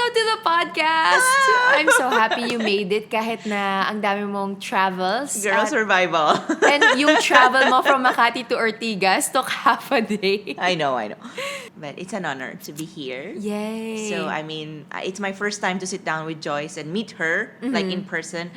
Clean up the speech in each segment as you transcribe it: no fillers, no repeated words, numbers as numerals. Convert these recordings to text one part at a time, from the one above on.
welcome to the podcast! I'm so happy you made it kahit na ang dami mong travels. Girl survival. And yung travel mo from Makati to Ortigas took half a day. I know. But it's an honor to be here. Yay! So, I mean, it's my first time to sit down with Joyce and meet her, like in person.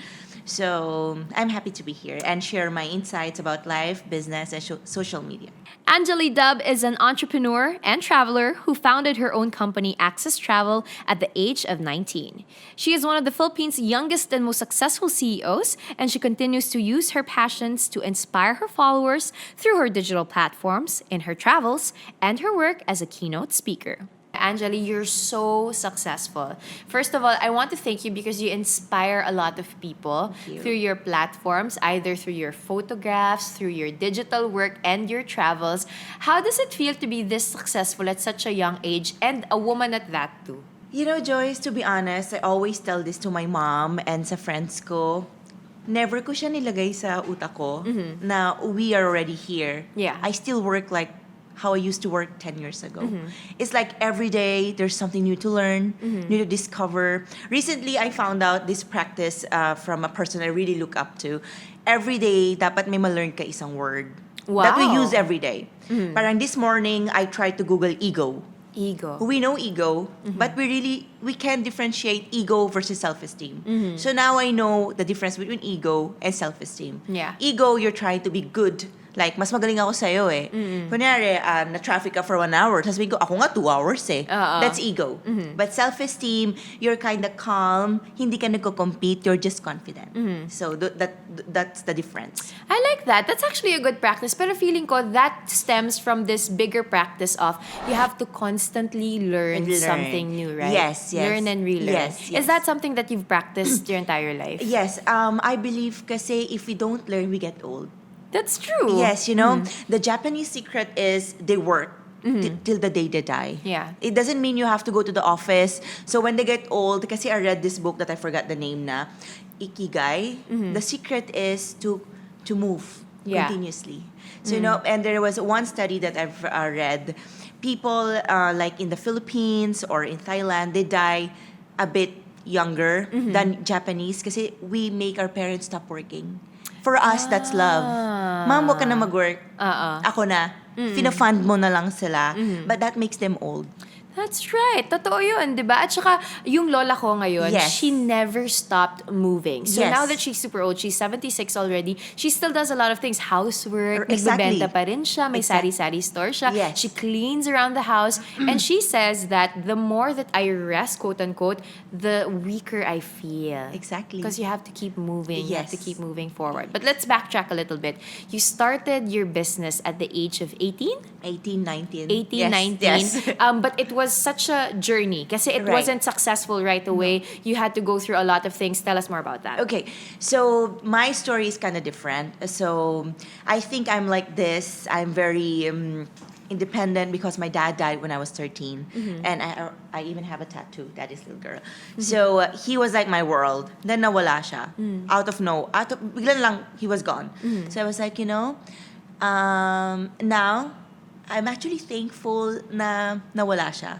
So, I'm happy to be here and share my insights about life, business, and social media. Angely Dub is an entrepreneur and traveler who founded her own company, Access Travel, at the age of 19. She is one of the Philippines' youngest and most successful CEOs, and she continues to use her passions to inspire her followers through her digital platforms, in her travels, and her work as a keynote speaker. Angely, you're so successful. First of all, I want to thank you because you inspire a lot of people through your platforms, either through your photographs, through your digital work, and your travels. How does it feel to be this successful at such a young age and a woman at that too? You know, Joyce, to be honest, I always tell this to my mom and sa friends ko. Never ko siya nilagay sa utak ko na we are already here. Yeah. I still work like how I used to work 10 years ago. It's like every day there's something new to learn, new to discover. Recently, I found out this practice from a person I really look up to. Every day, dapat may ma-learn ka isang word that we use every day. Parang this morning, I tried to Google ego. Ego. We know ego, but we can differentiate ego versus self-esteem. So now I know the difference between ego and self-esteem. Yeah. Ego, you're trying to be good. Like, mas magaling ako sa'yo eh. Kunyari, na-traffic ka for 1 hour, tapos ko, ako nga 2 hours eh. That's ego. But self-esteem, you're kind of calm, hindi ka nagko-compete, you're just confident. So that's the difference. I like that. That's actually a good practice. Pero feeling ko that stems from this bigger practice of you have to constantly learn something new, right? Yes. Learn and relearn. Yes. Is that something that you've practiced your entire life? Yes. I believe kasi if we don't learn, we get old. That's true. Yes, you know, the Japanese secret is they work till the day they die. Yeah. It doesn't mean you have to go to the office. So when they get old, kasi I read this book that I forgot the name na, Ikigai, the secret is to move continuously. So, you know, and there was one study that I've read. People like in the Philippines or in Thailand, they die a bit younger than Japanese kasi we make our parents stop working. For us, that's love. Mom, wag ka na mag-work. Ako na. Fina-fund mo na lang sila. But that makes them old. That's right. Totoo yun, di ba? At saka, yung lola ko ngayon, Yes. she never stopped moving. So Yes. now that she's super old, she's 76 already, she still does a lot of things. Housework, Exactly. nagbebenta pa rin siya, may sari-sari store siya. Yes. She cleans around the house. And she says that the more that I rest, quote-unquote, the weaker I feel. Exactly. Because you have to keep moving. You have to Yes. keep moving forward. But let's backtrack a little bit. You started your business at the age of 18? 18, 19. 18, Yes. 19. But it was such a journey kasi it Right. wasn't successful right away. You had to go through a lot of things. Tell us more about that. Okay, so my story is kind of different. So I think I'm like this. I'm very independent because my dad died when I was 13. And I even have a tattoo, Daddy's little girl. So he was like my world. Then nawala siya. Bigla lang, he was gone. So I was like, you know, now I'm actually thankful na nawala siya.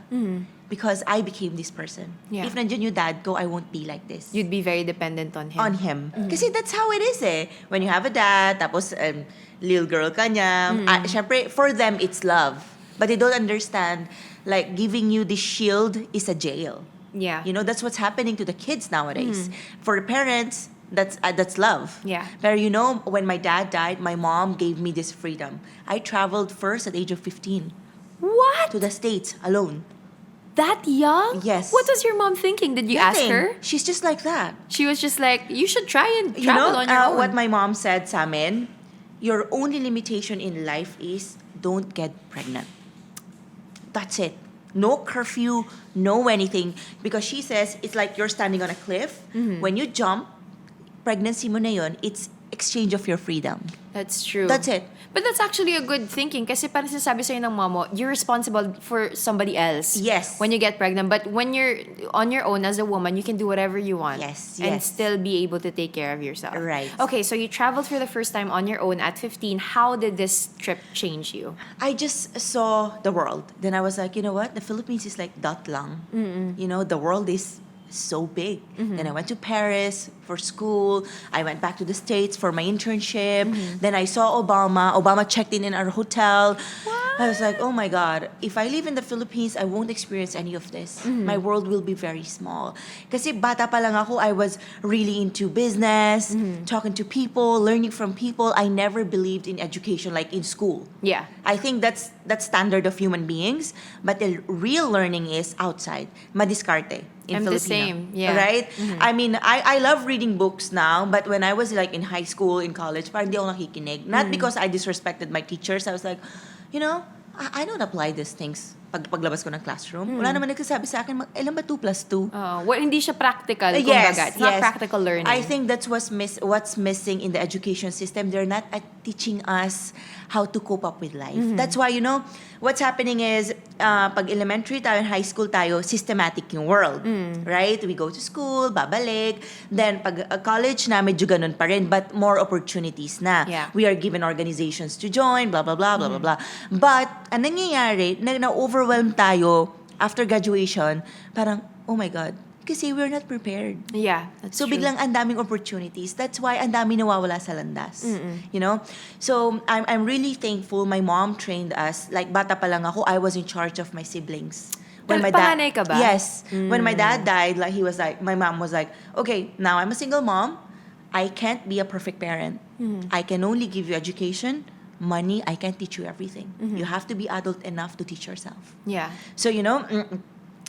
Because I became this person. Yeah. If nandiyan yung dad ko, I won't be like this. You'd be very dependent on him. On him. Kasi that's how it is eh. When you have a dad, tapos little girl ka niya, syempre, for them, it's love. But they don't understand, like, giving you this shield is a jail. Yeah. You know, that's what's happening to the kids nowadays. For the parents, that's love. Yeah. But you know, when my dad died, my mom gave me this freedom. I traveled first at the age of 15 What? to the States alone. That young? Yes. What was your mom thinking? Did you ask Nothing. her? She's just like that. She was just like, you should try and You know, travel on your own. what my mom said sa amin, your only limitation in life is don't get pregnant. That's it. No curfew, no anything. Because she says, it's like you're standing on a cliff. When you jump, pregnancy mo na yun, it's exchange of your freedom. That's true. That's it. But that's actually a good thinking kasi parang sinasabi sa'yo ng mom mo, you're responsible for somebody else. Yes. When you get pregnant. But when you're on your own as a woman, you can do whatever you want. Yes, And yes. still be able to take care of yourself. Right. Okay, so you traveled for the first time on your own at 15. How did this trip change you? I just saw the world. Then I was like, you know what? The Philippines is like dot lang. You know, the world is so big. Then I went to Paris for school. I went back to the States for my internship. Then I saw Obama. Obama checked in our hotel. I was like, oh my God, if I live in the Philippines, I won't experience any of this. My world will be very small. Kasi bata pa lang ako, I was really into business, talking to people, learning from people. I never believed in education like in school. Yeah. I think that's standard of human beings, but the real learning is outside. Madiskarte in I'm Filipino. the same, yeah. Right? I mean, I love reading books now, but when I was like in high school, in college, parang di ako nakikinig. Not because I disrespected my teachers. I was like, you know, I don't apply these things paglabas ko ng classroom. Wala naman nagsasabi sa akin, ilan ba 2 plus 2? Well, hindi siya practical, Yes, kumbaga. It's not practical learning. I think that's what's missing in the education system. They're not teaching us how to cope up with life. That's why, you know, what's happening is, pag elementary tayo and high school tayo, systematic yung world. Right? We go to school, babalik. Then, pag college na, medyo ganun pa rin, but more opportunities na. Yeah. We are given organizations to join, blah, blah, blah, blah, blah, blah. But, ang nangyayari, na-overwhelm tayo after graduation, parang, oh my God, kasi we're not prepared. Yeah, that's So true. biglang ang daming opportunities. That's why ang dami nawawala sa landas. You know? So I'm really thankful my mom trained us. Like bata pa lang ako, I was in charge of my siblings. Panganay ka ba? Yes. When my dad died, like he was like, my mom was like, okay, now I'm a single mom. I can't be a perfect parent. I can only give you education, money. I can't teach you everything. You have to be adult enough to teach yourself. Yeah. So, you know,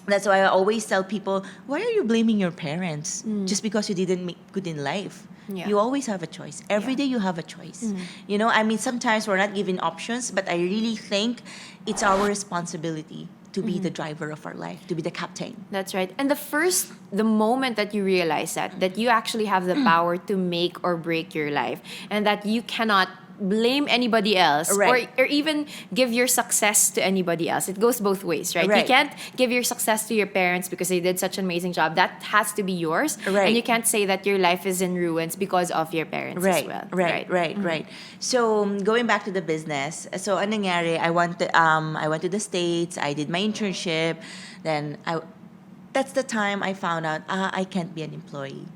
that's why I always tell people, why are you blaming your parents just because you didn't make good in life? Yeah. You always have a choice. Every day you have a choice. You know, I mean, sometimes we're not given options, but I really think it's our responsibility to be the driver of our life, to be the captain. That's right. And the moment that you realize that you actually have the power to make or break your life, and that you cannot blame anybody else, Right. or even give your success to anybody else. It goes both ways, right? You Right. can't give your success to your parents because they did such an amazing job. That has to be yours. Right. And you can't say that your life is in ruins because of your parents as well. Right. So going back to the business, so anong nangyari? I went to the States. I did my internship. Then that's the time I found out I can't be an employee.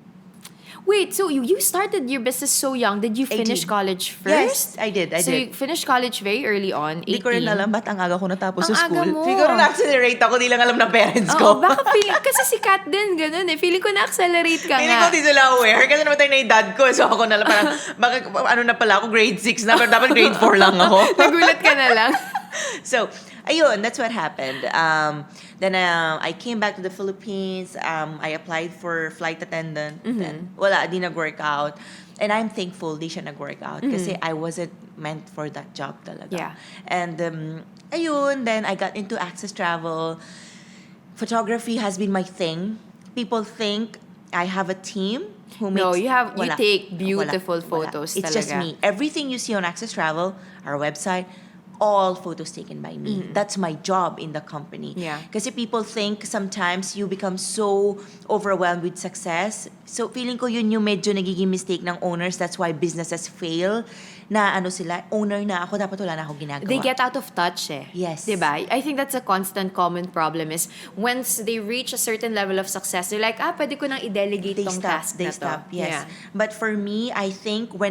Wait, so you started your business so young. Did you finish 18. college Yes, first? I did. So you finished college very early on, 18. Hindi ko rin alam ba't ang aga ko natapos Ang sa school. aga mo. Siguro na-accelerate ako, di lang alam ng parents ko. Oo, baka kasi si Kat din, ganun eh. Feeling ko na-accelerate ka Feeling nga. ko di sila aware kasi namatay na yung dad ko. So ako na lang parang, ano na pala ako, grade 6 na, pero dapat grade 4 lang ako. Nagulat ka na lang. So, ayun, that's what happened. Then I came back to the Philippines. I applied for flight attendant. Then wala, di nag-work out. And I'm thankful di siya nag-work out kasi I wasn't meant for that job talaga. Yeah. And ayun, then I got into access travel. Photography has been my thing. People think I have a team who makes... No, you Wala. take beautiful Wala. photos It's talaga. just me. Everything you see on Access Travel, our website, all photos taken by me. That's my job in the company. Yeah. Kasi people think sometimes you become so overwhelmed with success. So feeling ko yun yung medyo nagiging mistake ng owners. That's why businesses fail. Na ano sila, owner na ako, dapat wala na ako ginagawa. They get out of touch eh. Yes. Diba? I think that's a constant common problem is once they reach a certain level of success, they're like, pwede ko nang i-delegate tong task They na to. stop, yes. Yeah. But for me, I think when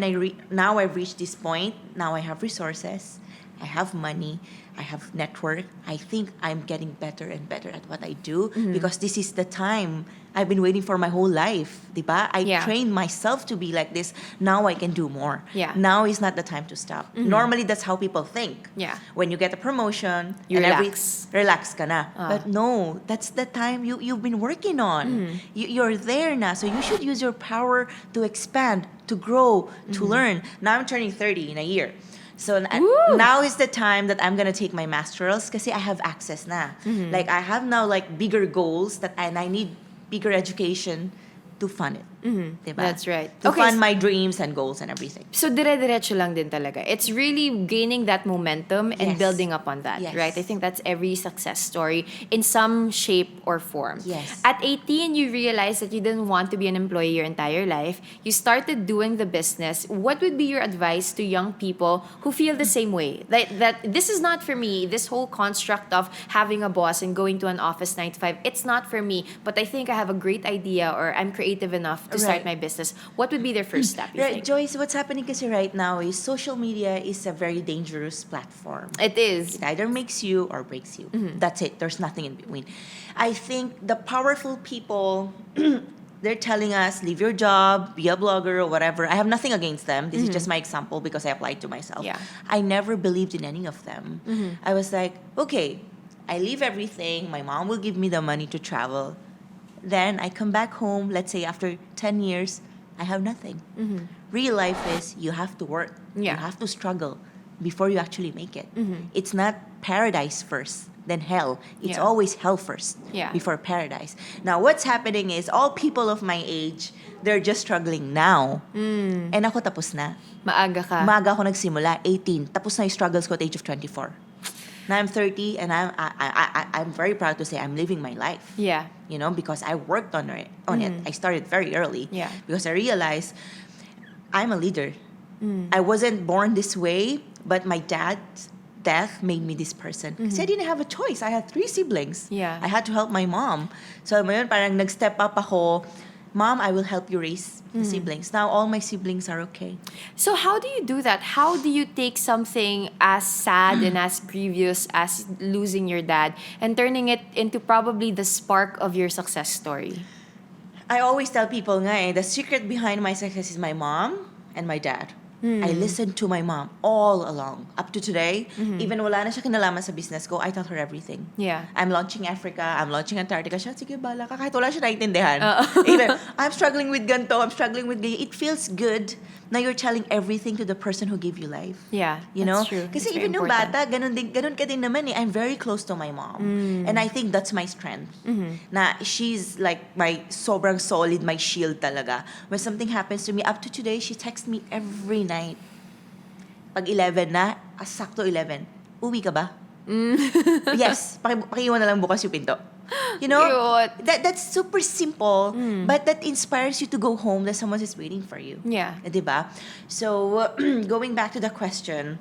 now I've reached this point, now I have resources, I have money, I have network. I think I'm getting better and better at what I do because this is the time I've been waiting for my whole life, diba? I trained myself to be like this. Now I can do more. Yeah. Now is not the time to stop. Normally, that's how people think. Yeah. When you get a promotion, You and relax. relax ka na. But no, that's the time you've been working on. You're there now, so you should use your power to expand, to grow, to learn. Now I'm turning 30 in a year. So now is the time that I'm gonna take my masterals kasi I have access na. Like I have now like bigger goals and I need bigger education to fund it. Diba? That's right. To fund my dreams and goals and everything. So, dire-diretso lang din talaga. It's really gaining that momentum and Yes. building up on that, Yes. right? I think that's every success story in some shape or form. Yes. At 18, you realized that you didn't want to be an employee your entire life. You started doing the business. What would be your advice to young people who feel the same way? Like that this is not for me. This whole construct of having a boss and going to an office 9 to 5, it's not for me. But I think I have a great idea or I'm creative enough to start my business. What would be their first step, you Right, think? Joyce, what's happening kasi right now is social media is a very dangerous platform. It is. It either makes you or breaks you. That's it. There's nothing in between. I think the powerful people, they're telling us, leave your job, be a blogger or whatever. I have nothing against them. This is just my example because I applied to myself. Yeah. I never believed in any of them. I was like, okay, I leave everything. My mom will give me the money to travel. Then I come back home, let's say after 10 years, I have nothing. Real life is you have to work. Yeah. You have to struggle before you actually make it. It's not paradise first, then hell. It's Yeah. always hell first Yeah. before paradise. Now, what's happening is all people of my age, they're just struggling now. And ako tapos na. Maaga ka. Maaga ako nagsimula, 18. Tapos na yung struggles ko at age of 24. Now I'm 30 and I'm very proud to say I'm living my life. Yeah. You know, because I worked on it. I started very early. Yeah. Because I realized I'm a leader. I wasn't born this way, but my dad's death made me this person. Kasi I didn't have a choice. I had 3 siblings. Yeah. I had to help my mom. So ngayon parang nag-step up ako. Mom, I will help you raise the siblings. Now all my siblings are okay. So how do you do that? How do you take something as sad and as grievous as losing your dad and turning it into probably the spark of your success story? I always tell people nga the secret behind my success is my mom and my dad. I listened to my mom all along. Up to today, even wala na siya kinalaman sa business ko, I tell her everything. Yeah. I'm launching Africa, I'm launching Antarctica. Siya, sige, bala ka. Kahit wala siya naiintindihan. Even, I'm struggling with ganito, I'm struggling with ganyan. It feels good na you're telling everything to the person who gave you life. Yeah, You know? that's true. Kasi It's very even yung important. bata, ganun ka din naman eh. I'm very close to my mom. And I think that's my strength. Na she's like my sobrang solid, my shield talaga. When something happens to me, up to today, she texts me every night. Pag 11 na, sakto 11, uwi ka ba? Yes, pakiiwan na lang bukas yung pinto. You know, Cute. that's super simple, but that inspires you to go home that someone is waiting for you. Yeah. Diba? So, going back to the question,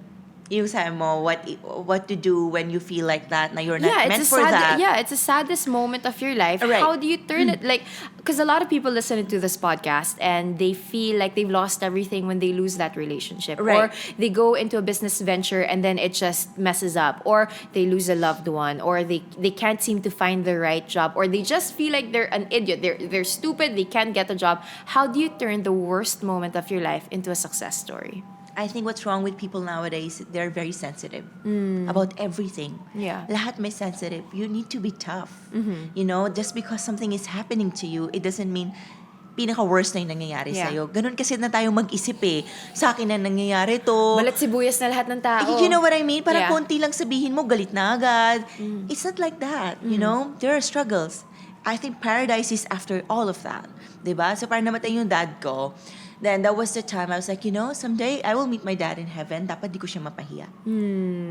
yung sabi mo, what to do when you feel like that, na you're not meant for that. Yeah, it's the saddest moment of your life. Right. How do you turn it? Like, because a lot of people listen to this podcast and they feel like they've lost everything when they lose that relationship. Right. Or they go into a business venture and then it just messes up. Or they lose a loved one. Or they can't seem to find the right job. Or they just feel like they're an idiot. They're stupid. They can't get a job. How do you turn the worst moment of your life into a success story? I think what's wrong with people nowadays, they're very sensitive about everything. Yeah. Lahat may sensitive. You need to be tough. You know, just because something is happening to you, it doesn't mean pinaka-worst na yung nangyayari Yeah. sa'yo. Ganun kasi na tayo mag-isip eh. Sa akin na nangyayari to. Balat sibuyas na lahat ng tao. You know what I mean? Parang Yeah. konti lang sabihin mo, galit na agad. It's not like that, you know? There are struggles. I think paradise is after all of that. Diba? So parang namatay yung dad ko. Then that was the time I was like, you know, someday I will meet my dad in heaven. Dapat di ko siya mapahiya.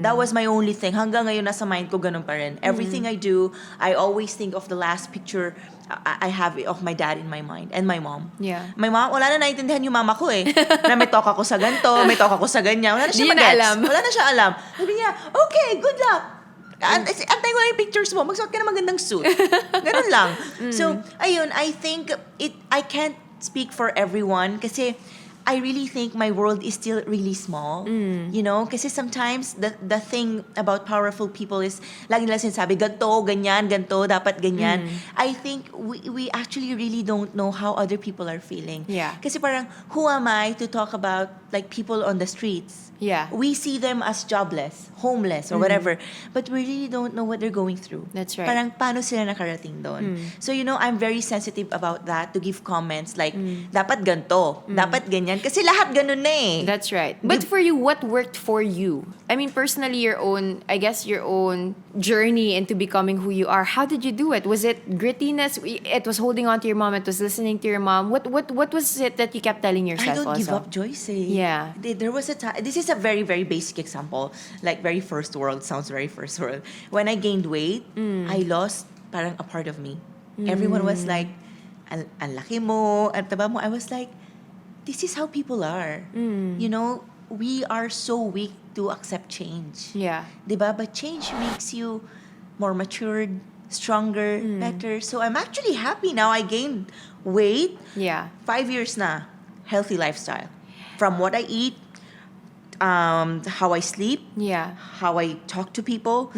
That was my only thing. Hanggang ngayon nasa mind ko ganun pa rin. Everything I do, I always think of the last picture I have of my dad in my mind and my mom. Yeah. My mom, wala na naintindihan yung mama ko eh. Na may talk ako sa ganito, may talk ako sa ganyan. Wala na siya Di na mag-gets. alam. Wala na siya alam. Sabi niya, okay, good luck. Antay ko lang yung pictures mo. Magsuot ka ng magandang suit. Ganun lang. So, ayun, I think I can't speak for everyone kasi I really think my world is still really small. You know? Kasi sometimes the thing about powerful people is lagi nila sinasabi, ganito, ganyan, ganito, dapat ganyan. I think we actually really don't know how other people are feeling. Yeah. Kasi parang, who am I to talk about like people on the streets. Yeah. We see them as jobless, homeless, or whatever. But we really don't know what they're going through. That's right. Parang paano sila nakarating doon. So, I'm very sensitive about that to give comments like, dapat ganito, dapat ganyan. Kasi lahat ganun na eh. That's right. But for you, what worked for you? I mean, personally, your own journey into becoming who you are. How did you do it? Was it grittiness? It was holding on to your mom. It was listening to your mom. What was it that you kept telling yourself? I don't also? give up, Joyce. Yeah. There was a time. This is a very, very basic example. Like very first world. Sounds very first world. When I gained weight, I lost parang a part of me. Everyone was like, ang laki mo, ang taba mo. I was like, this is how people are. We are so weak to accept change. Yeah. Diba? But change makes you more matured, stronger, better. So I'm actually happy now. I gained weight. Yeah. 5 years na. Healthy lifestyle. From what I eat, how I sleep, Yeah. how I talk to people,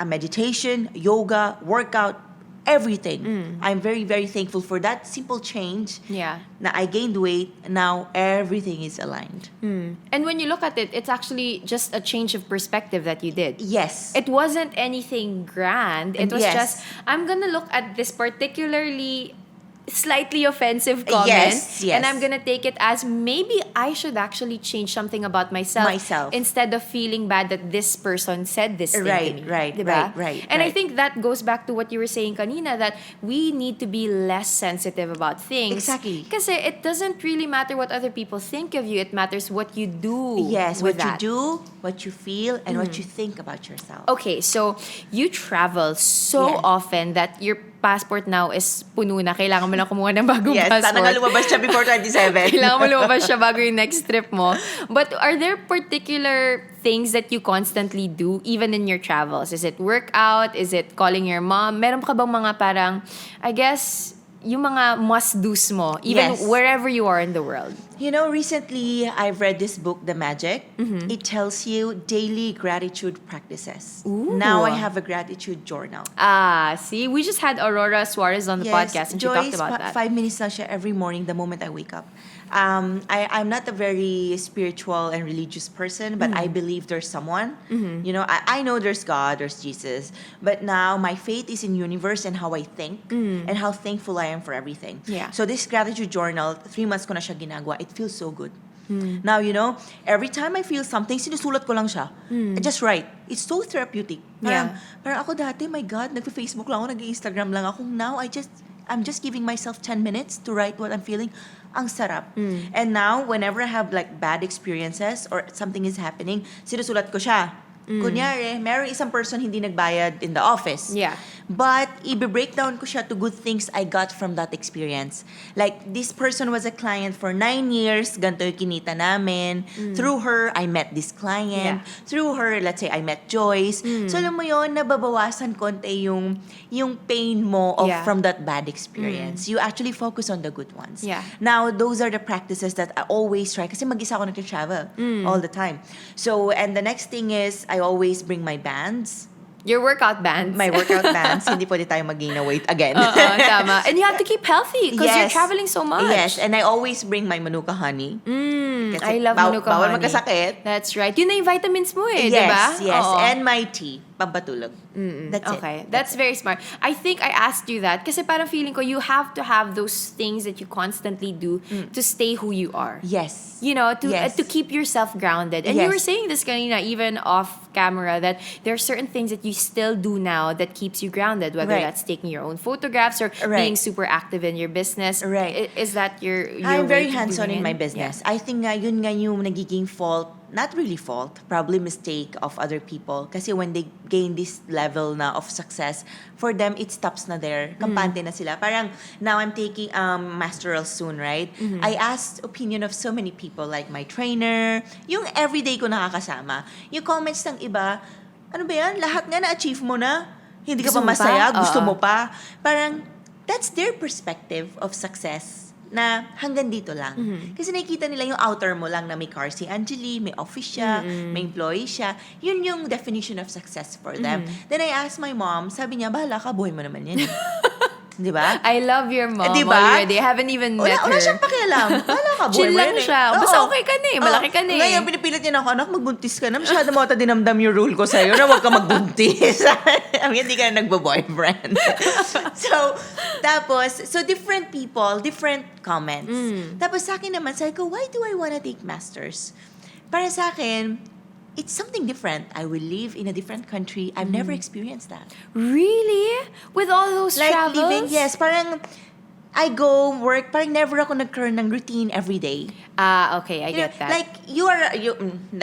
meditation, yoga, workout, everything. I'm very, very thankful for that simple change. Yeah. Na I gained weight, now everything is aligned. And when you look at it, it's actually just a change of perspective that you did. Yes. It wasn't anything grand. It was Yes. just, I'm gonna look at this particularly slightly offensive comment, Yes, yes. and I'm gonna take it as maybe I should actually change something about myself instead of feeling bad that this person said this thing to me. Right, Diba? right. And I think that goes back to what you were saying kanina, that we need to be less sensitive about things. Exactly. Because it doesn't really matter what other people think of you. It matters what you do. Yes, with what that. you do, what you feel, and what you think about yourself. Okay, so you travel so Yes. often that your passport now is puno na. Kailangan mo lang kumuha ng bagong Yes, passport. sana nga lumabas siya before 27. Kailangan mo lumabas siya bago yung next trip mo. But are there particular things that you constantly do even in your travels? Is it workout? Is it calling your mom? Meron ka bang mga parang, I guess, yung mga must-dos mo, even Yes. wherever you are in the world? Recently I've read this book, The Magic. It tells you daily gratitude practices. Ooh. Now I have a gratitude journal. See, we just had Aurora Suarez on the podcast and Joyce, she talked about that. 5 minutes lang siya every morning the moment I wake up. I'm not a very spiritual and religious person, but I believe there's someone. I know there's God, there's Jesus. But now my faith is in universe and how I think and how thankful I am for everything. Yeah. So this gratitude journal, 3 months ko na siya ginagawa. It feels so good. Now, every time I feel something, sinusulat ko lang siya. I just write. It's so therapeutic. Parang ako dati, my God, nagpa-Facebook lang ako, nag-Instagram lang ako. Now, I'm just giving myself 10 minutes to write what I'm feeling. Ang sarap. And now, whenever I have like bad experiences or something is happening, sinusulat ko siya. Kunyari, meron isang person hindi nagbayad in the office. Yeah. But, i-breakdown ko siya to good things I got from that experience. Like, this person was a client for 9 years, ganito yung kinita namin. Through her, I met this client. Yeah. Through her, let's say, I met Joyce. So, alam mo yun, nababawasan konti yung pain mo from that bad experience. You actually focus on the good ones. Yeah. Now, those are the practices that I always try. Kasi mag-isa ako nag-travel all the time. So, and the next thing is, I always bring my bands. Your workout bands. My workout bands. Hindi pwede tayo mag-gain na weight again. Tama. And you have to keep healthy because you're traveling so much. Yes, and I always bring my Manuka honey. I Kasi love Manuka bawal honey. magkasakit. That's right. Yun na yung vitamins mo eh, Yes, diba? yes. Oo. And my tea, pampatulog. That's Okay, it. that's very smart. I think I asked you that kasi parang feeling ko you have to have those things that you constantly do to stay who you are. Yes. To keep yourself grounded. And you Yes. were saying this kanina, even off camera, that there are certain things that you still do now that keeps you grounded, whether Right. that's taking your own photographs or Right. being super active in your business. Right. Is that your I'm way very to hands-on doing in my it? business. I think yun nga yung nagiging fault, not really fault, probably mistake of other people. Kasi when they gain this level na of success, for them, it stops na there. Kampante na sila. Parang, now I'm taking masteral soon, right? I asked opinion of so many people, like my trainer, yung everyday ko nakakasama. Yung comments ng iba, ano ba yan? Lahat nga na-achieve mo na. Hindi ka Gusto pa mo pa? masaya? Gusto Oo. mo pa? Parang, that's their perspective of success na hanggang dito lang. Kasi nakikita nila yung outer mo lang na may car si Angely, may office siya, may employee siya. Yun yung definition of success for them. Then I asked my mom, sabi niya, bahala ka, buhay mo naman yan. Di ba? I love your mom Di ba? already. I haven't even met her. Wala siyang pakialam. Wala ka, boy. Chill lang siya. Basta okay ka na eh. Malaki ka na eh. Ngayon, pinipilit niya na ako, anak, magbuntis ka na. Masyado mo ata dinamdam yung rule ko sa'yo na huwag ka magbuntis. I mean, hindi ka na nagbo-boyfriend. So different people, different comments. Tapos sa akin naman, sabi ko, why do I wanna take masters? Para sa akin, it's something different. I will live in a different country. I've never experienced that. Really? With all those travels? Living, yes. Parang, I go work, parang never ako nagkaroon ng routine every day. Okay, I get that. Like,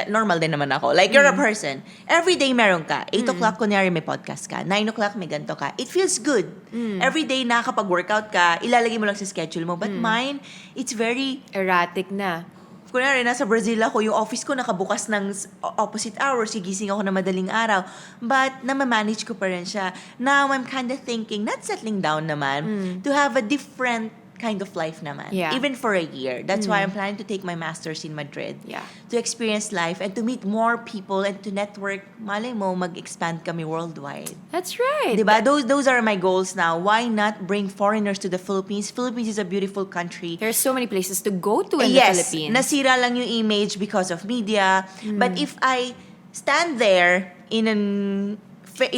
normal din naman ako. Like, you're a person. Every day meron ka. 8 o'clock, kunyari may podcast ka. 9 o'clock, may ganito ka. It feels good. Every day, nakakapag-workout ka, ilalagay mo lang sa schedule mo. But mine, it's very erratic na. Kunwari, nasa Brazil ako, yung office ko nakabukas ng opposite hours, sigising ako na madaling araw. But, namamanage ko pa rin siya. Now, I'm kind of thinking, not settling down naman, to have a different kind of life naman. Yeah. Even for a year. That's why I'm planning to take my master's in Madrid. Yeah. To experience life and to meet more people and to network. Malay mo, mag-expand kami worldwide. That's right. Diba? Those are my goals now. Why not bring foreigners to the Philippines? Philippines is a beautiful country. There's so many places to go to in the Philippines. Nasira lang yung image because of media. But if I stand there in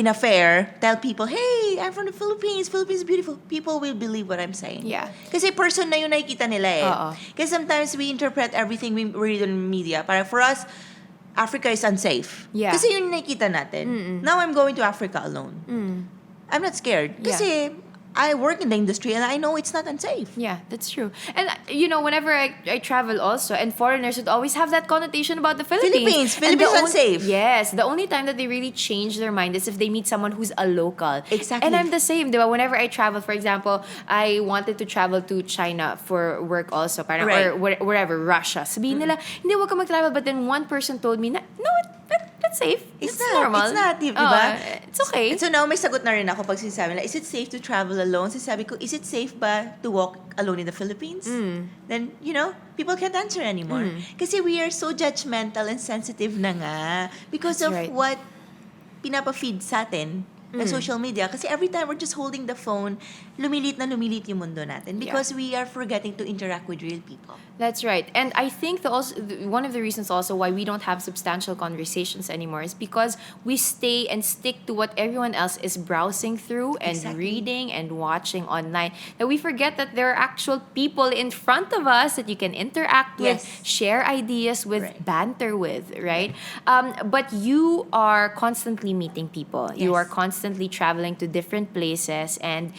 a fair, tell people, hey, I'm from the Philippines. Philippines is beautiful. People will believe what I'm saying. Yeah. Kasi person na yun nakikita nila eh. Oo. Kasi sometimes we interpret everything we read in media. Para for us, Africa is unsafe. Yeah. Kasi yun yung nakikita natin. Now I'm going to Africa alone. I'm not scared. Kasi I work in the industry and I know it's not unsafe. Yeah, that's true. And, whenever I travel also, and foreigners would always have that connotation about the Philippines. Philippines unsafe. Yes. The only time that they really change their mind is if they meet someone who's a local. Exactly. And I'm the same, diba? Whenever I travel, for example, I wanted to travel to China for work also, parang, Right. or wherever, Russia. Sabihin nila, hindi, wag ka mag-travel. But then one person told me, no, that's safe. It's normal. It's not, di ba? It's okay. So now, may sagot na rin ako pag sinasabi nila, is it safe to travel alone? Sinasabi ko, is it safe ba to walk alone in the Philippines? Then, people can't answer anymore. Kasi we are so judgmental and sensitive na nga because That's of right. what pinapa-feed sa atin ng social media. Kasi every time we're just holding the phone, lumilit yung mundo natin because we are forgetting to interact with real people. That's right. And I think one of the reasons also why we don't have substantial conversations anymore is because we stay and stick to what everyone else is browsing through and reading and watching online. That we forget that there are actual people in front of us that you can interact with, share ideas with, banter with, right? But you are constantly meeting people. You are constantly traveling to different places, and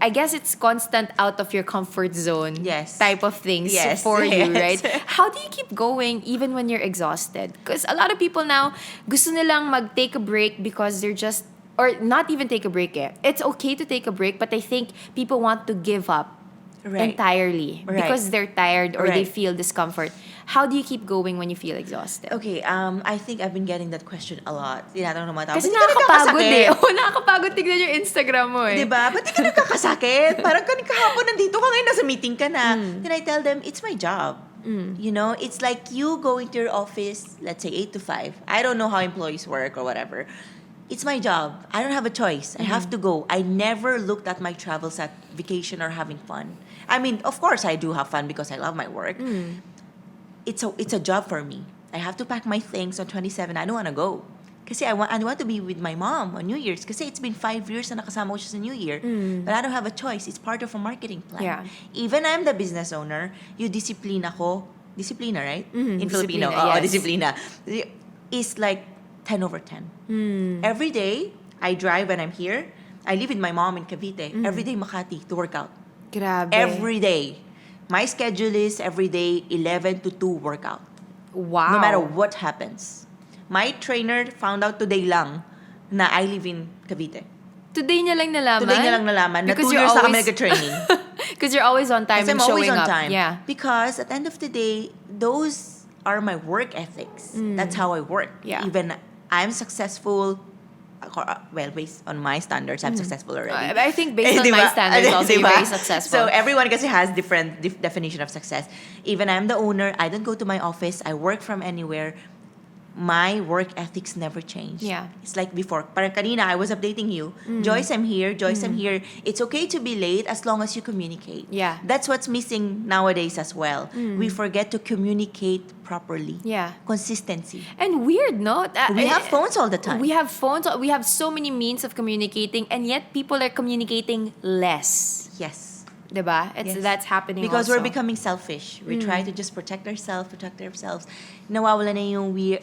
I guess it's constant out of your comfort zone type of things for you, right? How do you keep going even when you're exhausted? Because a lot of people now, gusto nilang mag-take a break because they're just, or not even take a break eh. It's okay to take a break, but I think people want to give up entirely because they're tired or they feel discomfort. How do you keep going when you feel exhausted? Okay, I think I've been getting that question a lot. Tinatanong ng mga tao, Kasi "Ba't di ka nakakapagod nagkakasakit?" eh. Nakakapagod tignan yung Instagram mo eh. Diba? Ba't di ka nagkakasakit? Parang kahapon nandito ka ngayon, nasa meeting ka na. Then I tell them, it's my job. It's like you going to your office, let's say 8 to 5. I don't know how employees work or whatever. It's my job. I don't have a choice. I have to go. I never looked at my travels at vacation or having fun. I mean, of course, I do have fun because I love my work. It's a job for me. I have to pack my things on 27. I don't want to go. Kasi I want to be with my mom on New Year's. Kasi it's been 5 years na nakasama ko siya sa New Year. But I don't have a choice. It's part of a marketing plan. Yeah. Even I'm the business owner, you discipline ako. Disciplina, right? In Filipino. Disciplina, yes. Disciplina. Is like 10 over 10. Every day, I drive when I'm here. I live with my mom in Cavite. Every day, Makati to work out. Grabe. Every day. My schedule is every day 11 to 2 workout. Wow. No matter what happens. My trainer found out today lang na I live in Cavite. Today niya lang nalaman? Today niya lang nalaman na 2 Because years na kami nag-training. Because you're always on time Kasi and I'm showing always on up. time. Yeah. Because at the end of the day, those are my work ethics. That's how I work. Yeah. Even I'm successful, well, based on my standards, I'm successful already. I think based on my standards also, you're very successful. So everyone kasi has different definition of success. Even I'm the owner, I don't go to my office, I work from anywhere. my work ethics never changed. Yeah. It's like before. Parang kanina, I was updating you. Joyce, I'm here. Joyce, I'm here. It's okay to be late as long as you communicate. Yeah. That's what's missing nowadays as well. We forget to communicate properly. Yeah. Consistency. And weird, no? We have phones all the time. We have phones. We have so many means of communicating, and yet people are communicating less. Yes. Diba? Yes. That's happening Because also. we're becoming selfish. We try to just protect ourselves. Nawawala na yung we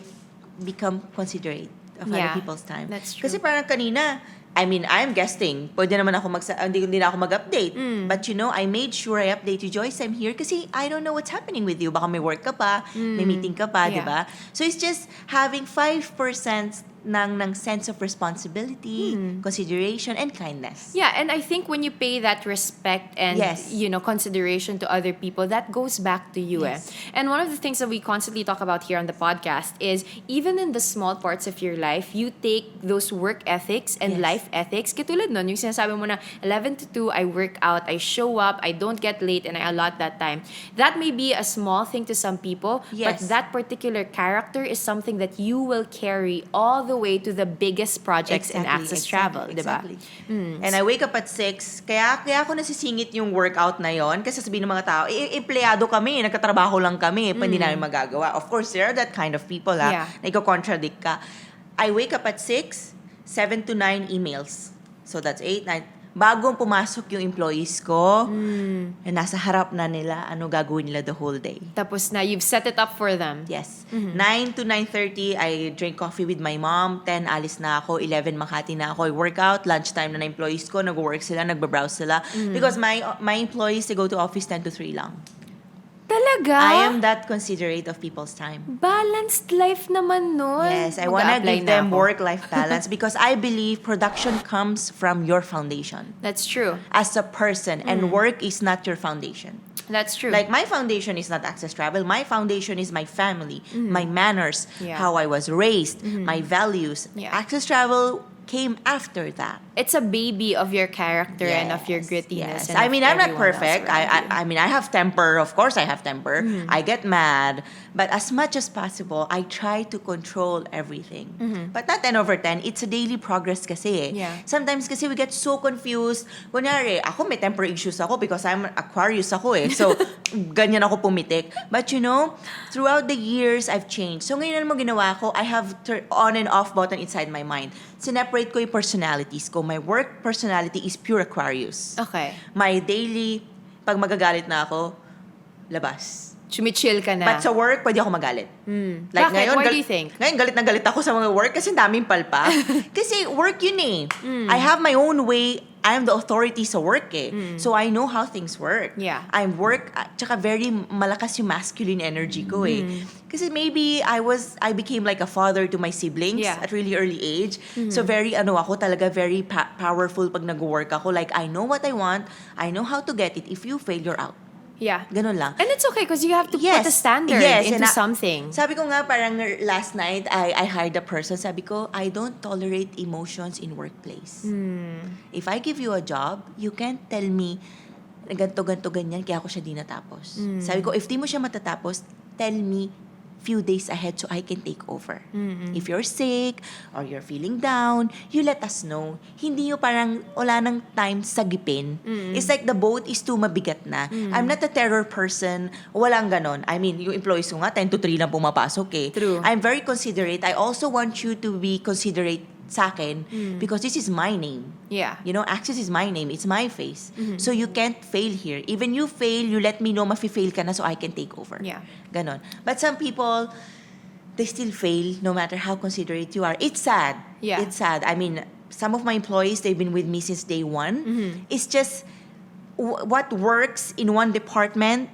become considerate of other people's time. That's true. Kasi parang kanina, I mean, I'm guesting. Pwede naman ako hindi na ako mag-update. But I made sure I update you, Joyce, I'm here kasi I don't know what's happening with you. Baka may work ka pa, may meeting ka pa, Yeah. di ba? So it's just having 5% ng sense of responsibility, consideration, and kindness. Yeah, and I think when you pay that respect and Yes. consideration to other people, that goes back to you. Yes. And one of the things that we constantly talk about here on the podcast is even in the small parts of your life, you take those work ethics and Yes. life ethics. Katulad nun, yung sinasabi mo na 11 to 2, I work out, I show up, I don't get late, and I allot that time. That may be a small thing to some people, but Yes. that particular character is something that you will carry all the way to the biggest projects in Access Travel, diba? Exactly. And I wake up at 6, kaya ako nasisingit yung workout na yon kasi sabihin ng mga tao, empleyado kami, nagkatrabaho lang kami, hindi namin magagawa. Of course, there are that kind of people, Yeah. na iko-contradict ka. I wake up at 6, 7 to 9 emails. So that's 8, 9. Bagong pumasok yung employees ko, nasa harap na nila, ano gagawin nila the whole day. Tapos na, you've set it up for them. Yes. 9 to 9:30, I drink coffee with my mom. 10, alis na ako. 11, Makati na ako. I work out. Lunchtime na employees ko. Nag-work sila, nagbabrowse sila. Because my employees, they go to office 10 to 3 lang. Talaga? I am that considerate of people's time. Balanced life naman nun. Yes, I wanna Mag-a-apply give na them ako. work-life balance because I believe production comes from your foundation That's true. as a person, and work is not your foundation. That's true. Like, my foundation is not Access Travel. My foundation is my family, my manners, Yeah. how I was raised, my values. Yeah. Access Travel came after that. it's a baby of your character and of your grittiness. Yes. And I of mean, I'm not everyone else perfect. around you. I mean, I have temper. Of course, I have temper. I get mad. But as much as possible, I try to control everything. But not 10 over 10. It's a daily progress kasi. Yeah. Sometimes kasi we get so confused. Kunyari, ako may temper issues ako because I'm Aquarius ako eh. So, ganyan ako pumitik. But you know, throughout the years, I've changed. So, ngayon ano mo ginawa ko, I have on and off button inside my mind. Sineparate ko yung personalities ko. My work personality is pure Aquarius. Okay. My daily, pag magagalit na ako, labas. Chumichill ka na. But sa work, pwede ako magalit. Bakit? Why do you think? Ngayon, galit na galit ako sa mga work kasi daming palpa. Kasi work yun eh. I have my own way. I'm the authority sa work eh. So I know how things work. Yeah. I'm work, tsaka very malakas yung masculine energy ko eh. Kasi maybe I became like a father to my siblings Yeah. at really early age. So very ako talaga very powerful pag nag-work ako. Like, I know what I want. I know how to get it. If you fail, you're out. Yeah. Ganun lang. And it's okay because you have to put a standard into something. Sabi ko nga, parang last night, I hired a person. Sabi ko, I don't tolerate emotions in workplace. If I give you a job, you can't tell me, ganto, ganyan, kaya ako siya di natapos. Sabi ko, if di mo siya matatapos, tell me few days ahead so I can take over. If you're sick or you're feeling down, you let us know. Hindi yung parang wala nang time sagipin. It's like the boat is too mabigat na. I'm not a terror person. Walang ganon. I mean, yung employees ko nga, 10 to 3 lang pumapasok eh. True. I'm very considerate. I also want you to be considerate sa akin because this is my name. Yeah. You know, Access is my name. It's my face. So you can't fail here. Even you fail, you let me know mafe-fail ka na so I can take over. Yeah. Ganon. But some people, they still fail no matter how considerate you are. It's sad. Yeah. It's sad. I mean, some of my employees, they've been with me since day one. It's just what works in one department,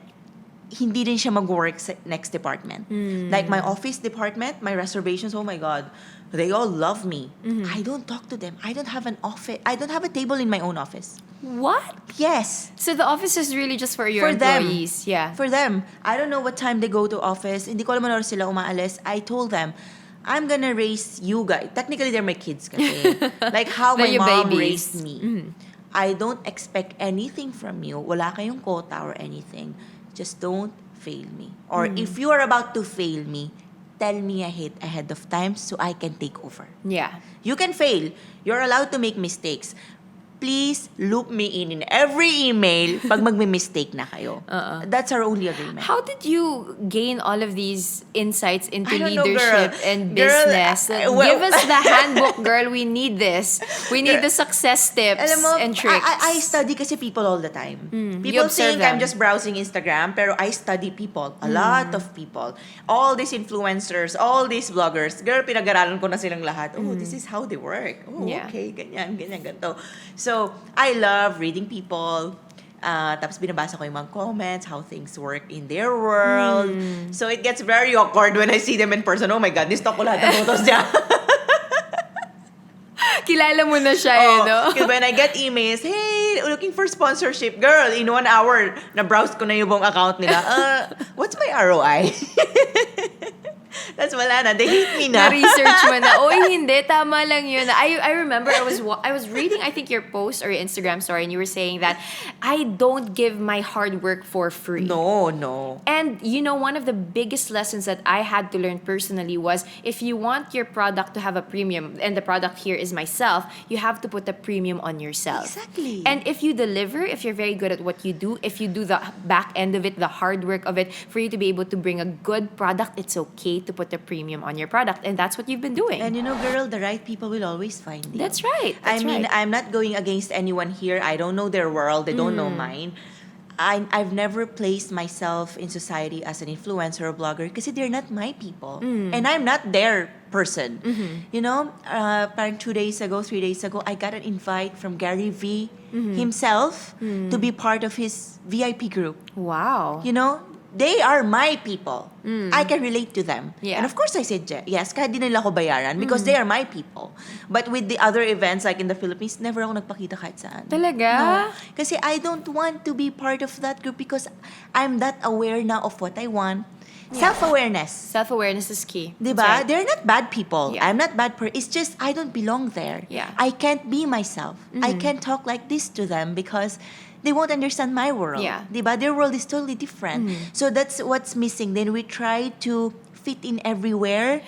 hindi din siya mag-work sa next department. Like my office department, my reservations, oh my God, they all love me. I don't talk to them. I don't have an office. I don't have a table in my own office. What? Yes. So the office is really just for your For them. employees. Yeah. For them. I don't know what time they go to office. Hindi ko alam ano sila umaalis. I told them, I'm gonna raise you guys. Technically, they're my kids kasi. Like how my They're your mom babies. raised me. I don't expect anything from you. Wala kayong quota or anything. Just don't fail me. Or if you are about to fail me, tell me ahead of time so I can take over. Yeah. You can fail. You're allowed to make mistakes. Please loop me in every email pag magme-mistake na kayo. That's our only agreement. How did you gain all of these insights into I don't know, leadership girl. and Girl, business? Give us the handbook, girl. We need this. We need the success tips Alam mo, and tricks. I study kasi people all the time. you People observe think I'm them. just browsing Instagram, pero I study people. A lot of people. All these influencers, all these bloggers. Girl, pinag-aralan ko na silang lahat. Oh, this is how they work. Oh, Yeah. okay, ganyan, ganito. So, I love reading people. Tapos binabasa ko yung mga comments, how things work in their world. So, it gets very awkward when I see them in person. Oh my God, this talk ko lahat ng photos niya. Kilala mo na siya, no? When I get emails, hey, looking for sponsorship. Girl, in 1 hour, na-browse ko na yung buong account nila. What's my ROI? That's wala na. They hate me na. Na-research mo na. Oy, hindi. Tama lang yun. I remember I was reading, I think, your post or your Instagram story, and you were saying that I don't give my hard work for free. No. And one of the biggest lessons that I had to learn personally was if you want your product to have a premium, and the product here is myself, you have to put a premium on yourself. Exactly. And if you deliver, if you're very good at what you do, if you do the back end of it, the hard work of it, for you to be able to bring a good product, it's okay to put a premium on your product. And that's what you've been doing. And girl, the right people will always find you. That's right. I'm not going against anyone here. I don't know their world. They don't know mine. I've never placed myself in society as an influencer or blogger because they're not my people. And I'm not their person. Parang 3 days ago, I got an invite from Gary V himself to be part of his VIP group. Wow. They are my people. I can relate to them. Yeah. And of course, I said yes, kahit di nila ako bayaran because they are my people. But with the other events, like in the Philippines, never ako nagpakita kahit saan. Talaga? No. Kasi I don't want to be part of that group because I'm that aware now of what I want. Yeah. Self-awareness. Self-awareness is key. Diba? That's right. They're not bad people. Yeah. I'm not bad It's just I don't belong there. Yeah. I can't be myself. I can't talk like this to them because they won't understand my world. Yeah. Diba? Their world is totally different. So that's what's missing. Then we try to fit in everywhere.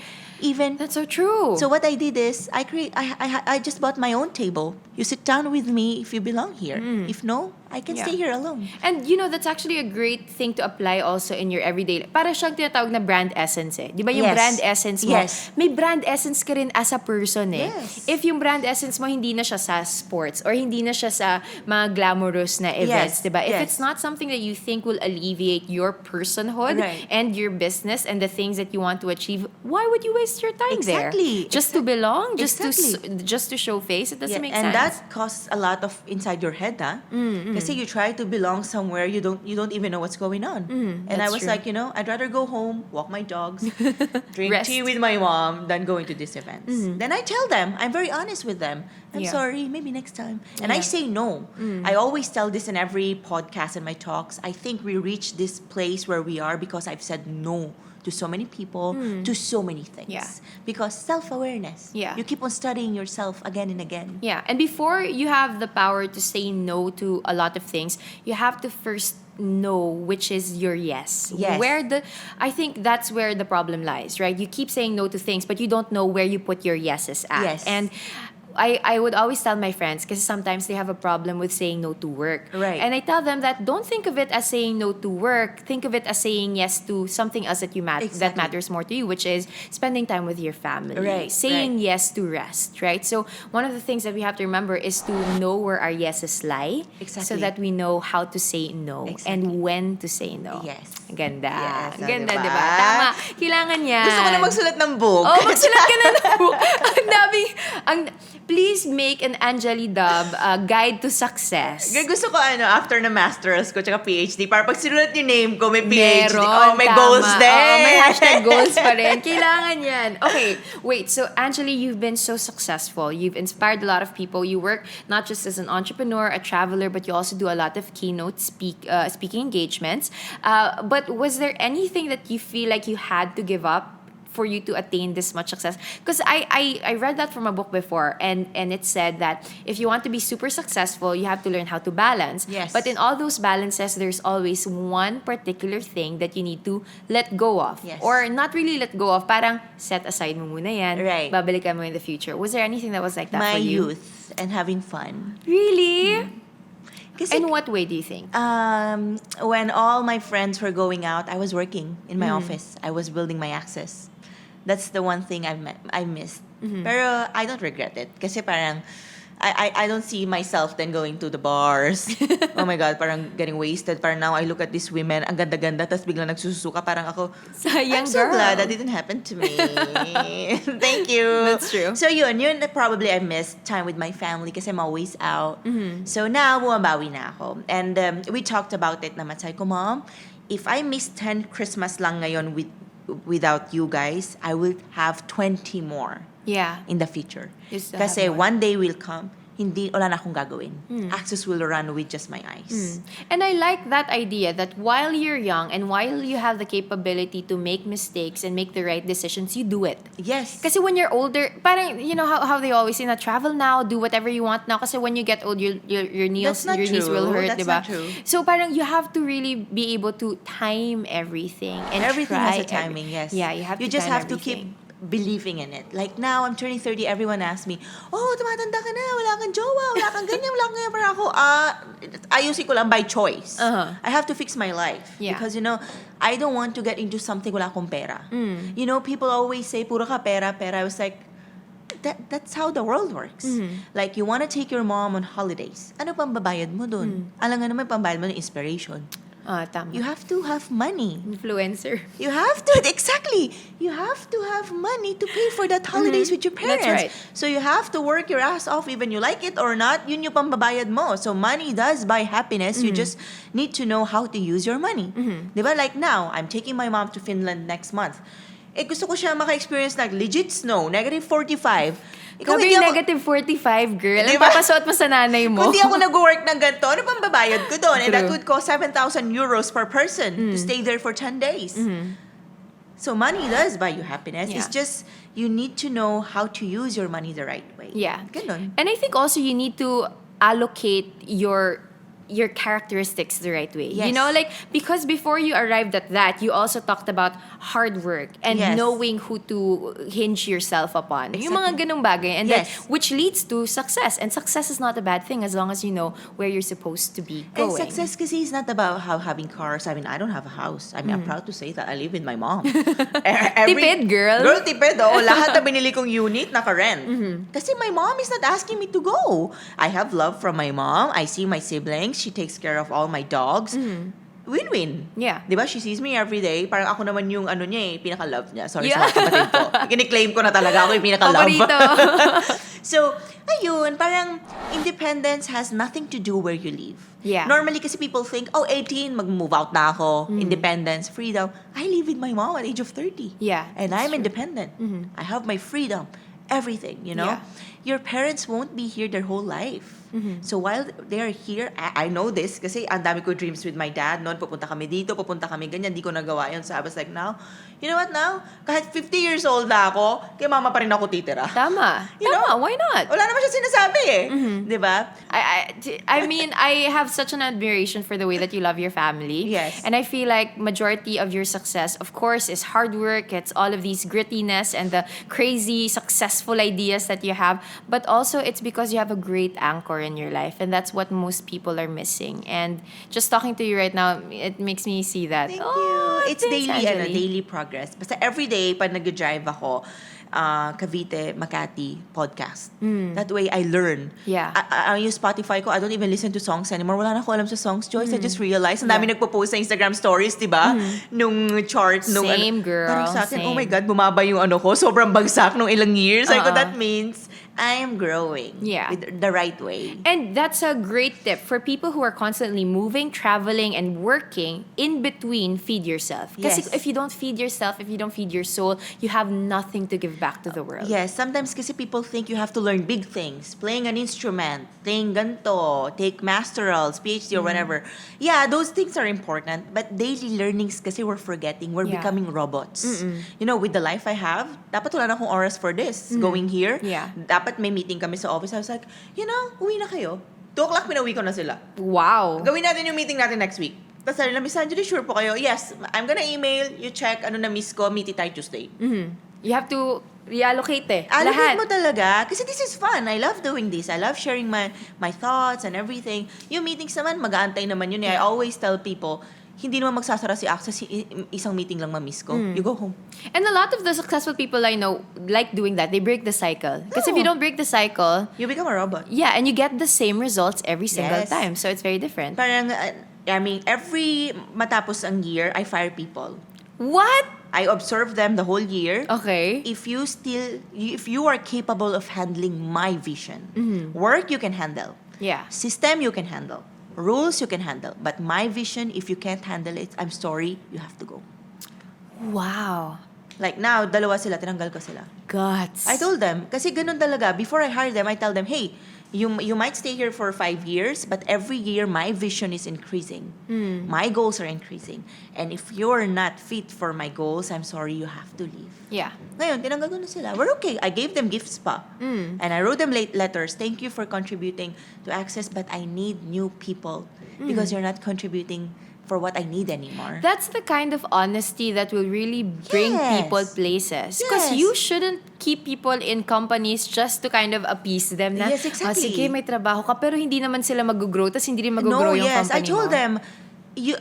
Even That's so true. so what I did is I just bought my own table. You sit down with me if you belong here. If no, I can stay here alone. And that's actually a great thing to apply also in your everyday. Para siyang tinatawag na brand essence eh. Di ba yung Yes. brand essence mo? Yes. May brand essence ka rin as a person eh. Yes. If yung brand essence mo hindi na siya sa sports or hindi na siya sa mga glamorous na events, Yes. di ba? If Yes. it's not something that you think will alleviate your personhood Right. and your business and the things that you want to achieve, why would you waste your time Exactly. there? Just to belong? Just Exactly. just to show face? It doesn't make And sense. that costs a lot of inside your head, Kasi you try to belong somewhere you don't even know what's going on. And I that's was true. like, I'd rather go home, walk my dogs, drink Rest. tea with my mom than going to these events. Then I tell them, I'm very honest with them. I'm Yeah. sorry, maybe next time. And I Yeah. say no. I always tell this in every podcast and my talks. I think we reached this place where we are because I've said no to so many people, to so many things. Yeah. Because self-awareness. Yeah. You keep on studying yourself again and again. Yeah, and before you have the power to say no to a lot of things, you have to first know which is your yes. Yes. I think that's where the problem lies, right? You keep saying no to things, but you don't know where you put your yeses at. Yes. And I would always tell my friends, because sometimes they have a problem with saying no to work. Right. And I tell them that don't think of it as saying no to work. Think of it as saying yes to something else that that Exactly. matters more to you, which is spending time with your family. Right, Saying right. yes to rest, right? So one of the things that we have to remember is to know where our yeses lie. Exactly. So that we know how to say no Exactly. and when to say no. Yes. Ganda. Yes, Ganda, diba? diba? Tama. Kailangan yan. Gusto ko na magsulat ng book. Oh, magsulat ka na ng book. Please make an Angely Dub guide to success. Gusto ko after na master's ko tsaka PhD, para pag sinulat yung name ko, may PhD. Meron, May tama. goals din. May hashtag goals pa rin. Kailangan yan. Okay, wait. So, Angely, you've been so successful. You've inspired a lot of people. You work not just as an entrepreneur, a traveler, but you also do a lot of keynote speaking engagements. But was there anything that you feel like you had to give up for you to attain this much success? Because I read that from a book before, and it said that if you want to be super successful, you have to learn how to balance. Yes. But in all those balances, there's always one particular thing that you need to let go of. Yes. Or not really let go of, parang set aside mo muna yan, Right. babalikan mo in the future. Was there anything that was like that My for you? youth and having fun. Really? Kasi, In what way do you think? when all my friends were going out, I was working in my office. I was building my access. That's the one thing I missed. Pero I don't regret it. Kasi parang, I don't see myself then going to the bars. Oh my God, parang getting wasted. Parang now I look at these women, ang ganda-ganda, tapos biglang nagsusuka. Parang ako, Sayang, I'm so girl. glad that didn't happen to me. Thank you. That's true. So yun probably I missed time with my family kasi I'm always out. So now, bumabawi na ako. And we talked about it naman. Sabi ko, Mom, if I miss 10 Christmas lang ngayon without you guys, I will have 20 more. Yeah. In the future. You still Kasi have more. one day will come, wala na akong gagawin. Access will run with just my eyes. And I like that idea that while you're young and while you have the capability to make mistakes and make the right decisions, you do it. Yes. Kasi when you're older, parang, you know how they always say na travel now, do whatever you want now. Kasi when you get old, your knees, That's not your knees will true. hurt, That's diba? not true. So parang you have to really be able to time everything. And Everything try has a timing, yes. Yeah, you have You to just time have everything. to keep believing in it. Like now, I'm turning 30, everyone asks me, oh, tumatanda ka na, wala kang jowa, wala kang ganyan, wala kang ganyan. Parang ako, ayusin ko lang by choice. I have to fix my life. Yeah. Because, I don't want to get into something wala akong pera. People always say, puro ka pera, pera. I was like, that's how the world works. Like, you want to take your mom on holidays. Ano pang babayad mo dun? Alam nga naman, pambayad mo ng inspiration. Tama. You have to have money. Influencer. You have to, exactly. You have to have money to pay for that holidays with your parents. That's right. So you have to work your ass off even you like it or not, yun yung pambabayad mo. So money does buy happiness. You just need to know how to use your money. Diba? Like now, I'm taking my mom to Finland next month. Gusto ko siya maka-experience like legit snow, negative 45. Grabe yung negative 45, girl. Ang Diba? papasuot mo sa nanay mo. Kung di ako nag-work ng ganito, ano pang babayad ko doon? And that True. would cost 7,000 euros per person to stay there for 10 days. So money does buy you happiness. Yeah. It's just, you need to know how to use your money the right way. Yeah. Ganun. And I think also you need to allocate your characteristics the right way. Yes. Like, because before you arrived at that, you also talked about hard work and Yes. knowing who to hinge yourself upon. Yung mga Exactly. ganung bagay. And Yes. then, which leads to success. And success is not a bad thing as long as you know where you're supposed to be And going. success kasi is not about having cars. I mean, I don't have a house. I mean, I'm proud to say that I live with my mom. Tipid, girl. Girl, tipid. Oh, lahat na binili kong unit, naka-rent. Kasi my mom is not asking me to go. I have love from my mom. I see my siblings. She takes care of all my dogs. Win-win. Yeah. Diba? She sees me every day. Parang ako naman yung pinaka-love niya. Sorry Yeah. sa mga kapatid ko. Kini-claim ko na talaga ako yung pinaka-love. Paborito. So, ayun, parang independence has nothing to do where you live. Yeah. Normally kasi people think, 18, mag-move out na ako. Independence, freedom. I live with my mom at age of 30. Yeah, And that's I'm true. independent. I have my freedom. Everything, Yeah. Your parents won't be here their whole life. So while they're here, I know this kasi ang dami ko dreams with my dad noon. Pupunta kami dito, pupunta kami ganyan. Di ko nagawa yun. So I was like, now, you know what now? Kahit 50 years old na ako, kay mama pa rin ako titira. Tama. You know? Tama. Why not? Wala naman siya sinasabi eh. Di ba? I mean, I have such an admiration for the way that you love your family. Yes. And I feel like majority of your success, of course, is hard work. It's all of these grittiness and the crazy successful ideas that you have. But also, it's because you have a great anchor in your life. And that's what most people are missing. And just talking to you right now, it makes me see that. Thank you. It's thanks, daily, Angely. daily progress. Basta everyday, pag nag-drive ako, Cavite, Makati podcast. That way, I learn. Yeah. I use Spotify ko. I don't even listen to songs anymore. Wala na ako alam sa songs, Joyce. I just realized, ang dami nagpo-post sa Instagram stories, di ba? Nung chart. Nung Same, girl. Parang sa akin, Same. oh my God, bumaba yung ko. Sobrang bagsak nung ilang years. Like, Uh-uh. that means I am growing. Yeah. With the right way. And that's a great tip for people who are constantly moving, traveling, and working. In between, feed yourself. Because Yes. if you don't feed yourself, if you don't feed your soul, you have nothing to give back to the world. Yes, sometimes kasi people think you have to learn big things. Playing an instrument, playing ganto, take masterals, PhD or whatever. Yeah, those things are important. But daily learnings kasi we're forgetting. We're Yeah. becoming robots. You know, with the life I have, dapat wala na akong oras for this. Going here, Yeah. dapat may meeting kami sa office. I was like, uwi na kayo. 2 o'clock pinauwi ko na sila. Wow. Gawin natin yung meeting natin next week. Tapos sabi nila, Miss Angely, sure po kayo? Yes, I'm gonna email, you check, na-miss ko, meet tayo Tuesday. You have to reallocate Allocate Lahat. mo talaga. Kasi this is fun. I love doing this. I love sharing my thoughts and everything. Yung meetings naman, mag-aantay naman yun. I always tell people, hindi naman magsasara si Access, isang meeting lang ma-miss ko. You go home. And a lot of the successful people I know like doing that. They break the cycle. Because if you don't break the cycle, You become a robot. yeah, and you get the same results every single Yes. time. So it's very different. Parang, every matapos ang year, I fire people. What? I observe them the whole year. Okay. If you are capable of handling my vision, work you can handle. Yeah. System you can handle. Rules you can handle. But my vision, if you can't handle it, I'm sorry, you have to go. Wow. Like now, dalawa sila, tinanggal ko sila. Guts. I told them, kasi ganun talaga, before I hire them, I tell them, hey, you might stay here for 5 years, but every year, my vision is increasing. My goals are increasing. And if you're not fit for my goals, I'm sorry, you have to leave. Yeah. Ngayon, tinanggal ko na sila. We're okay. I gave them gifts pa. And I wrote them late letters. Thank you for contributing to Access, but I need new people because you're not contributing for what I need anymore. That's the kind of honesty that will really bring Yes. people places. Because Yes. you shouldn't keep people in companies just to kind of appease them na, Yes, exactly. sige, may trabaho ka, pero hindi naman sila mag-grow, tas hindi rin mag-grow yung yes. company I told mo. them,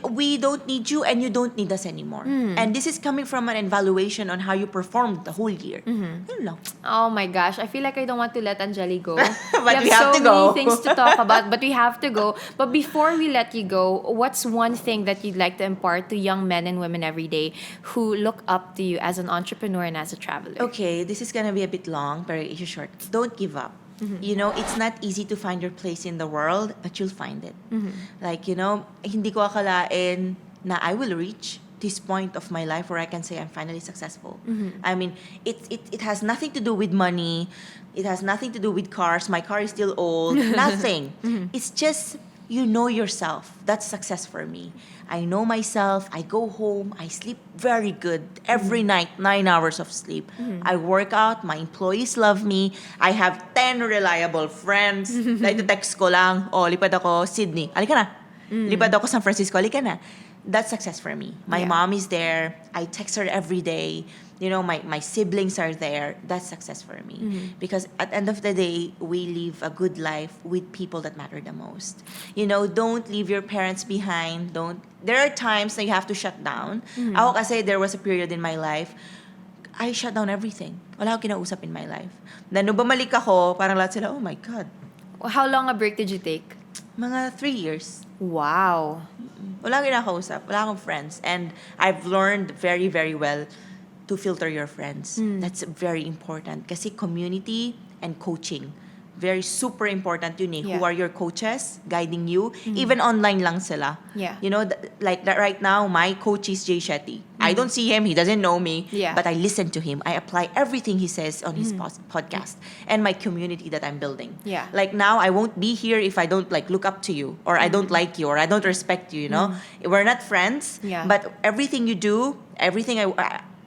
we don't need you and you don't need us anymore. And this is coming from an evaluation on how you performed the whole year. Yun lang. Oh my gosh, I feel like I don't want to let Angely go. But we so have to go. many things to talk about, but we have to go. But before we let you go, what's one thing that you'd like to impart to young men and women every day who look up to you as an entrepreneur and as a traveler? Okay, this is gonna be a bit long, but it's short. Don't give up. You know, it's not easy to find your place in the world, but you'll find it. Like, hindi ko akalain na I will reach this point of my life where I can say I'm finally successful. I mean, it has nothing to do with money. It has nothing to do with cars. My car is still old. Nothing. It's just you know yourself. That's success for me. I know myself. I go home. I sleep very good every night, 9 hours of sleep. I work out. My employees love me. I have 10 reliable friends. Like, text ko lang, lipad ako Sydney. Halika na. Lipad ako San Francisco. Halika na. That's success for me. My Yeah. mom is there. I text her every day. My siblings are there. That's success for me. Because at the end of the day, we live a good life with people that matter the most. Don't leave your parents behind. There are times that you have to shut down. Ako kasi, there was a period in my life, I shut down everything. Wala akong kinausap in my life. Then, nung bumalik ako, parang lahat sila, oh my God. How long a break did you take? Mga 3 years. Wow. Wala akong kinakausap. Wala akong friends. And I've learned very, very well to filter your friends. That's very important. Kasi community and coaching, very super important yun eh. Yeah. Who are your coaches guiding you? Even online lang sila. Yeah. Like that right now, my coach is Jay Shetty. I don't see him. He doesn't know me. Yeah. But I listen to him. I apply everything he says on his podcast and my community that I'm building. Yeah. Like now, I won't be here if I don't look up to you or I don't like you or I don't respect you, We're not friends. Yeah. But everything you do, everything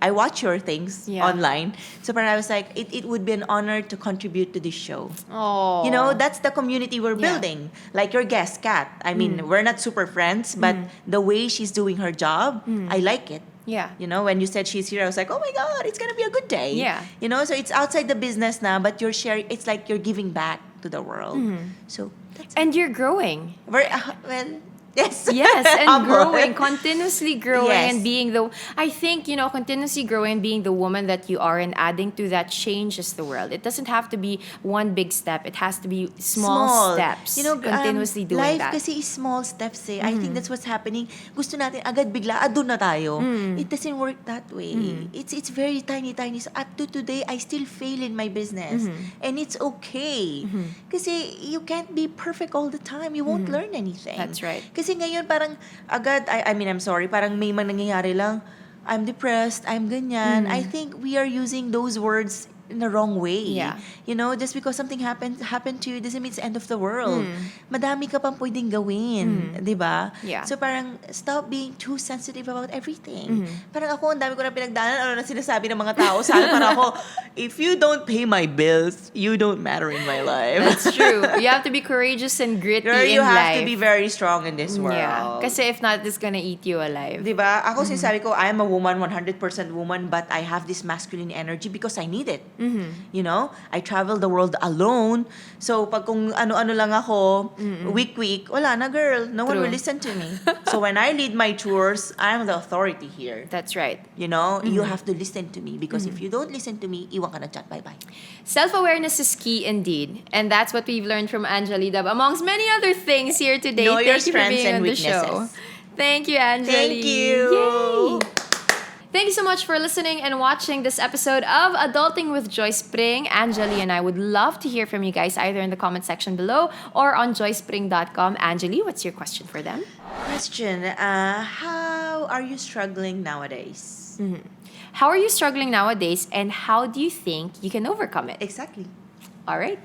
I watch your things Yeah. online. So I was like, it would be an honor to contribute to this show. Oh. That's the community we're building. Like your guest, Kat. I mean, we're not super friends, but the way she's doing her job, I like it. Yeah. When you said she's here, I was like, oh my God, it's going to be a good day. Yeah. So it's outside the business now, but you're sharing, it's like you're giving back to the world. So, that's And you're growing. well, Yes. Yes, and Humble. growing, continuously growing, Yes. and being the, I think, continuously growing and being the woman that you are and adding to that changes the world. It doesn't have to be one big step. It has to be small steps. Continuously doing life that. kasi is small steps eh. I think that's what's happening. Gusto natin agad bigla, doon na tayo. It doesn't work that way. It's very tiny. So up to today, I still fail in my business. And it's okay. Kasi you can't be perfect all the time. You won't learn anything. That's right. Kasi ngayon parang agad, I mean, I'm sorry, parang may nangyayari lang, I'm depressed, I'm ganyan. I think we are using those words in the wrong way. Yeah. Just because something happened to you doesn't mean it's the end of the world. Madami ka pang pwedeng gawin, 'di ba? Yeah. So parang stop being too sensitive about everything. Parang ako, ang dami ko na pinagdaanan, na sinasabi ng mga tao sa akin, parang ako, if you don't pay my bills, you don't matter in my life. That's true. You have to be courageous and gritty Girl, in you have life. to be very strong in this world. Yeah. Kasi if not, it's gonna eat you alive. Diba? Ako sinasabi ko, I'm a woman, 100% woman, but I have this masculine energy because I need it. I travel the world alone. So, pag kung ano-ano lang ako, week, wala na, girl. No one True. will listen to me. So, when I lead my tours, I'm the authority here. That's right. You have to listen to me because if you don't listen to me, iwan ka na dyan. Bye-bye. Self-awareness is key indeed. And that's what we've learned from Angely, amongst many other things here today. Know your Thank you for strengths being and on the show. weaknesses. Thank you, Angely. Thank you. Yay! Thank you so much for listening and watching this episode of Adulting with Joyce Pring. Angely and I would love to hear from you guys either in the comment section below or on joycepring.com. Angely, what's your question for them? Question, how are you struggling nowadays? How are you struggling nowadays and how do you think you can overcome it? Exactly. All right.